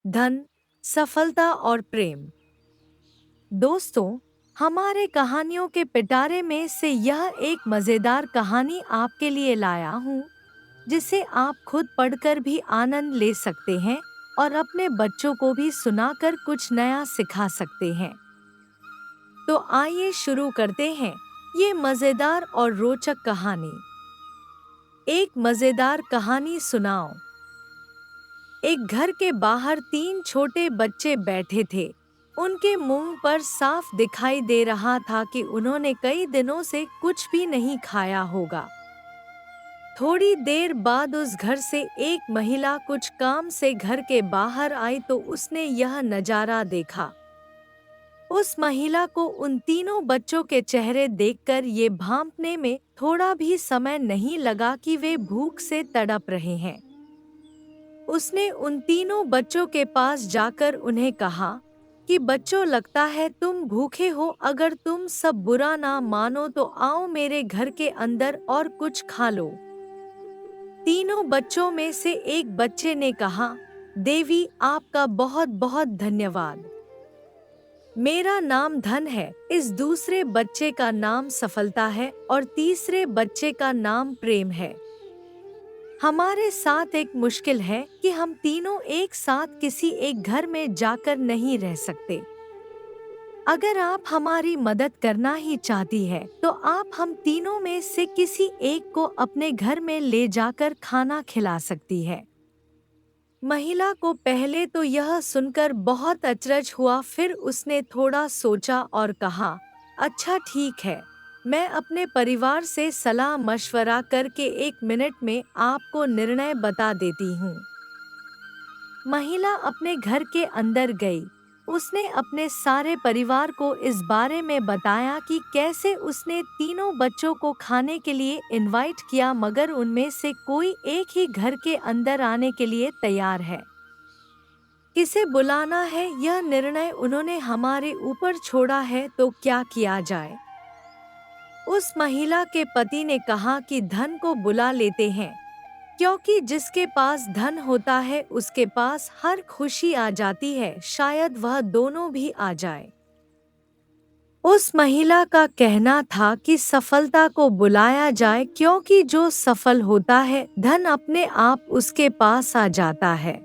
धन, सफलता और प्रेम। दोस्तों, हमारे कहानियों के पिटारे में से यह एक मज़ेदार कहानी आपके लिए लाया हूँ, जिसे आप खुद पढ़कर भी आनंद ले सकते हैं और अपने बच्चों को भी सुनाकर कुछ नया सिखा सकते हैं। तो आइए शुरू करते हैं ये मज़ेदार और रोचक कहानी। एक मज़ेदार कहानी सुनाओ। एक घर के बाहर तीन छोटे बच्चे बैठे थे। उनके मुंह पर साफ दिखाई दे रहा था कि उन्होंने कई दिनों से कुछ भी नहीं खाया होगा। थोड़ी देर बाद उस घर से एक महिला कुछ काम से घर के बाहर आई तो उसने यह नजारा देखा। उस महिला को उन तीनों बच्चों के चेहरे देखकर ये भांपने में थोड़ा भी समय नहीं लगा कि वे भूख से तड़प रहे हैं। उसने उन तीनों बच्चों के पास जाकर उन्हें कहा कि बच्चों, लगता है तुम भूखे हो। अगर तुम सब बुरा ना मानो तो आओ मेरे घर के अंदर और कुछ खा लो। तीनों बच्चों में से एक बच्चे ने कहा, देवी, आपका बहुत बहुत धन्यवाद। मेरा नाम धन है। इस दूसरे बच्चे का नाम सफलता है और तीसरे बच्चे का नाम प्रेम है। हमारे साथ एक मुश्किल है कि हम तीनों एक साथ किसी एक घर में जाकर नहीं रह सकते। अगर आप हमारी मदद करना ही चाहती है तो आप हम तीनों में से किसी एक को अपने घर में ले जाकर खाना खिला सकती है। महिला को पहले तो यह सुनकर बहुत अचरज हुआ, फिर उसने थोड़ा सोचा और कहा, अच्छा ठीक है, मैं अपने परिवार से सलाह मशवरा करके 1 मिनट में आपको निर्णय बता देती हूँ। महिला अपने घर के अंदर गई। उसने अपने सारे परिवार को इस बारे में बताया कि कैसे उसने तीनों बच्चों को खाने के लिए इनवाइट किया, मगर उनमें से कोई एक ही घर के अंदर आने के लिए तैयार है। किसे बुलाना है यह निर्णय उन्होंने हमारे ऊपर छोड़ा है, तो क्या किया जाए? उस महिला के पति ने कहा कि धन को बुला लेते हैं, क्योंकि जिसके पास धन होता है उसके पास हर खुशी आ जाती है। शायद वह दोनों भी आ जाए। उस महिला का कहना था कि सफलता को बुलाया जाए, क्योंकि जो सफल होता है धन अपने आप उसके पास आ जाता है।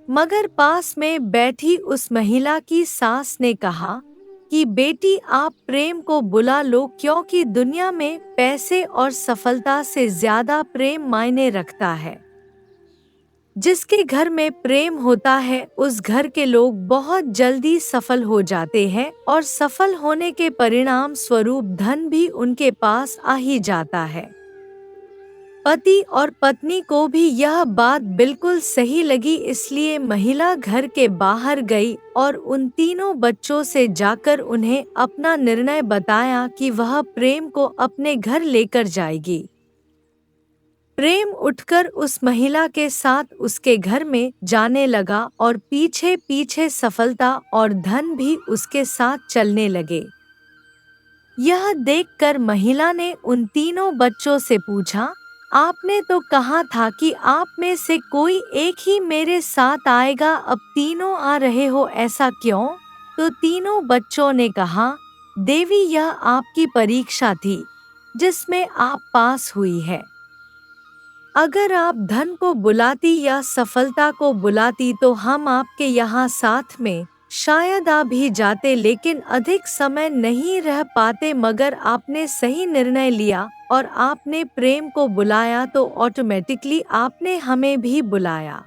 मगर पास में बैठी उस महिला की सास ने कहा कि बेटी, आप प्रेम को बुला लो, क्योंकि दुनिया में पैसे और सफलता से ज्यादा प्रेम मायने रखता है। जिसके घर में प्रेम होता है उस घर के लोग बहुत जल्दी सफल हो जाते हैं और सफल होने के परिणाम स्वरूप धन भी उनके पास आ ही जाता है। पति और पत्नी को भी यह बात बिल्कुल सही लगी, इसलिए महिला घर के बाहर गई और उन तीनों बच्चों से जाकर उन्हें अपना निर्णय बताया कि वह प्रेम को अपने घर लेकर जाएगी। प्रेम उठकर उस महिला के साथ उसके घर में जाने लगा और पीछे पीछे सफलता और धन भी उसके साथ चलने लगे। यह देखकर महिला ने उन तीनों बच्चों से पूछा, आपने तो कहा था कि आप में से कोई एक ही मेरे साथ आएगा, अब तीनों आ रहे हो, ऐसा क्यों? तो तीनों बच्चों ने कहा, देवी, यह आपकी परीक्षा थी जिसमें आप पास हुई है। अगर आप धन को बुलाती या सफलता को बुलाती तो हम आपके यहाँ साथ में शायद आ भी जाते, लेकिन अधिक समय नहीं रह पाते। मगर आपने सही निर्णय लिया और आपने प्रेम को बुलाया, तो ऑटोमेटिकली आपने हमें भी बुलाया।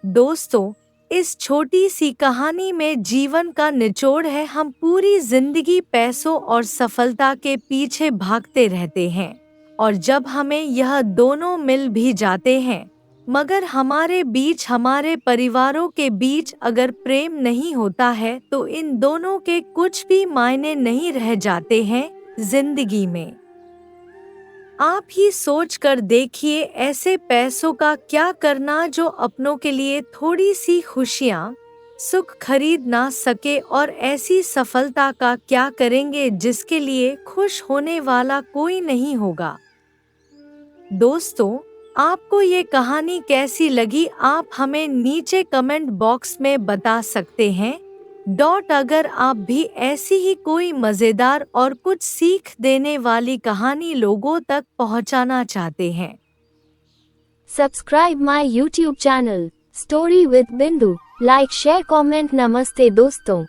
दोस्तों, इस छोटी सी कहानी में जीवन का निचोड़ है। हम पूरी जिंदगी पैसों और सफलता के पीछे भागते रहते हैं, और जब हमें यह दोनों मिल भी जाते हैं, मगर हमारे बीच, हमारे परिवारों के बीच अगर प्रेम नहीं होता है तो इन दोनों के कुछ भी मायने नहीं रह जाते हैं जिंदगी में। आप ही सोच कर देखिए, ऐसे पैसों का क्या करना जो अपनों के लिए थोड़ी सी खुशियाँ, सुख खरीद ना सके, और ऐसी सफलता का क्या करेंगे जिसके लिए खुश होने वाला कोई नहीं होगा। दोस्तों, आपको ये कहानी कैसी लगी आप हमें नीचे कमेंट बॉक्स में बता सकते हैं। अगर आप भी ऐसी ही कोई मज़ेदार और कुछ सीख देने वाली कहानी लोगों तक पहुंचाना चाहते हैं, subscribe my YouTube channel story with Bindu. Like share comment. नमस्ते दोस्तों।